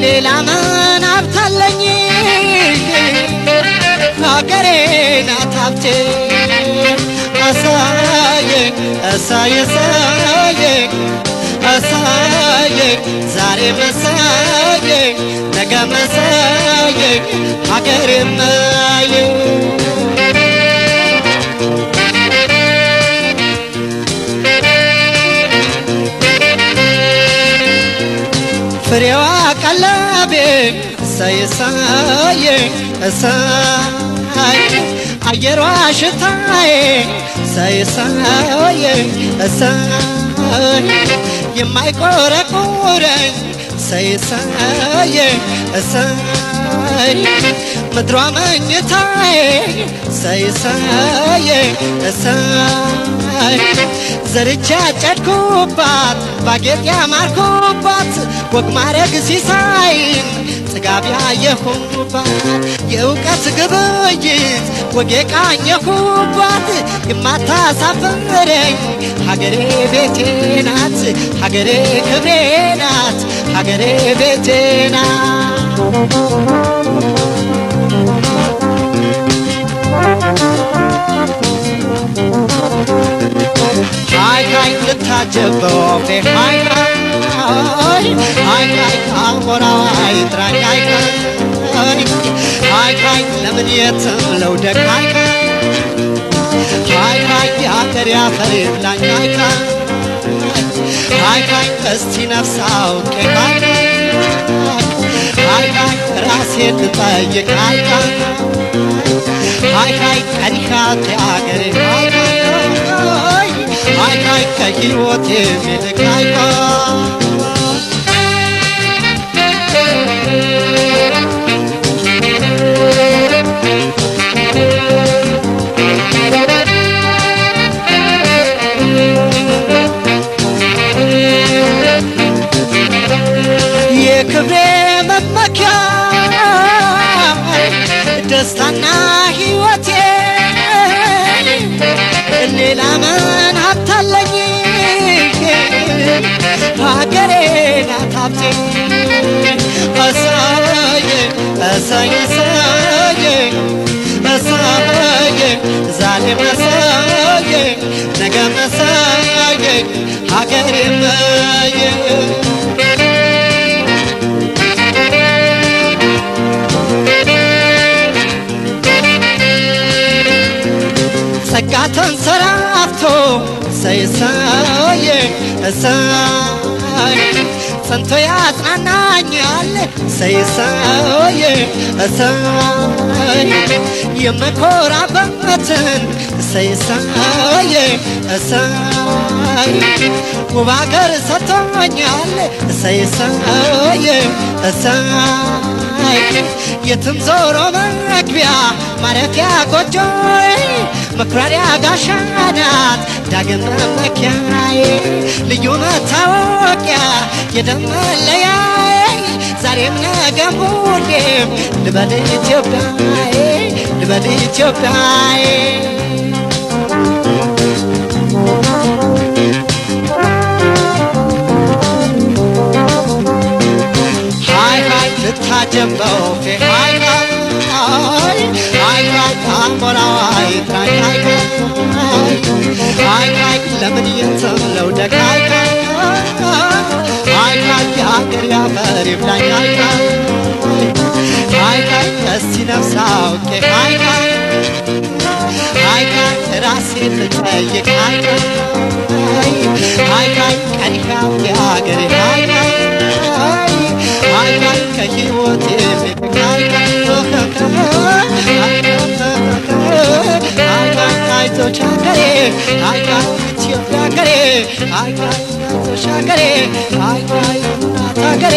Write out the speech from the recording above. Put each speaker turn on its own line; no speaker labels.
ሌላ ምን አብታለኝ ሀገሬ ናት ሀብቴ አሳየኝ አሳየኝ አሳየኝ ዛሬ መሳየኝ ነገ መሳየኝ ሀገሬ ማየኝ ፍሬዋ ቀለቤ ሳይሳየኝ እሳይ አየሯ ሽታዬ ሳይሳየኝ እሳይ የማይቆረቁረኝ ሳይሳየኝ እሳይ ምድሯ መኝታዬ ሳይሳየኝ እሳይ ዘርቻ ጨድኩባት ባጌጥ ያማርኩባት ወግ ማረግ ሲሳይን ጥጋብ ያየሁባት የእውቀት ግብይት ወግ የቃኘሁባት የማታሳፍረኝ ሀገሬ ቤቴ ናት ሀገሬ ክብሬ ናት ሀገሬ ቤቴ ናት ሃይ ልታጀበው ሃይ አሞራው አይጥራኝ ሃይ ለምን የትም ለውደቅ ሃይ የአገር ያፈር ይብላኝ ሃይ እስቲ ነፍስ አውቄ ሃይ ራሴን ልጠይቅ ሃይ ቀኒካቴ አገሬ ሃይ ከሕይወቴ የሚልቅ የክብሬ መመኪያ ደስታና ሕይወቴ ሌላ ምን ሀብታለኝ ሀገሬ ናት ሀብቴ አሳየኝ አሳየኝ አሳየኝ ዛሬ መሳየኝ ነገ መሳየኝ ሀገሬ ማየኝ ጸጋ ተንሰራፍቶ ሳይሳየኝ እሳይ ጸንቶ ያጽናናኛል ሳይሳየኝ እሳይ የምኮራበትን ሳይሳየኝ እሳይ ውብ አገር ሰጥቶኛል ሳይሳየኝ እሳይ የትም ዞሮ መግቢያ ማረፊያ ጎጆዬ መኩራሪያ ጋሻ ናት ዳግም መመኪያዬ ልዩ መታወቂያ የደም መለያዬ ዛሬም ነገም ሁሌም ልበል ኢትዮጵያዬ ልበል ኢትዮጵያዬ ሃይ ልታጀበው ሃይ አሞራው አይጥራኝ ሃይ ለምን የትም ለውደቅ ሃይ የአገር ያፈር ይብላኝ ሃይ እስቲ ነፍስ አውቄ ሃይ ራሴን ልጠይቅ ሃይ ቀኒካው የአገሬ ሃይ ከሕይወቴ አይዞሽ ሀገሬ ኢትዮጵያ ሀገሬ አይዞሽ ሀገሬ እናት ሀገሬ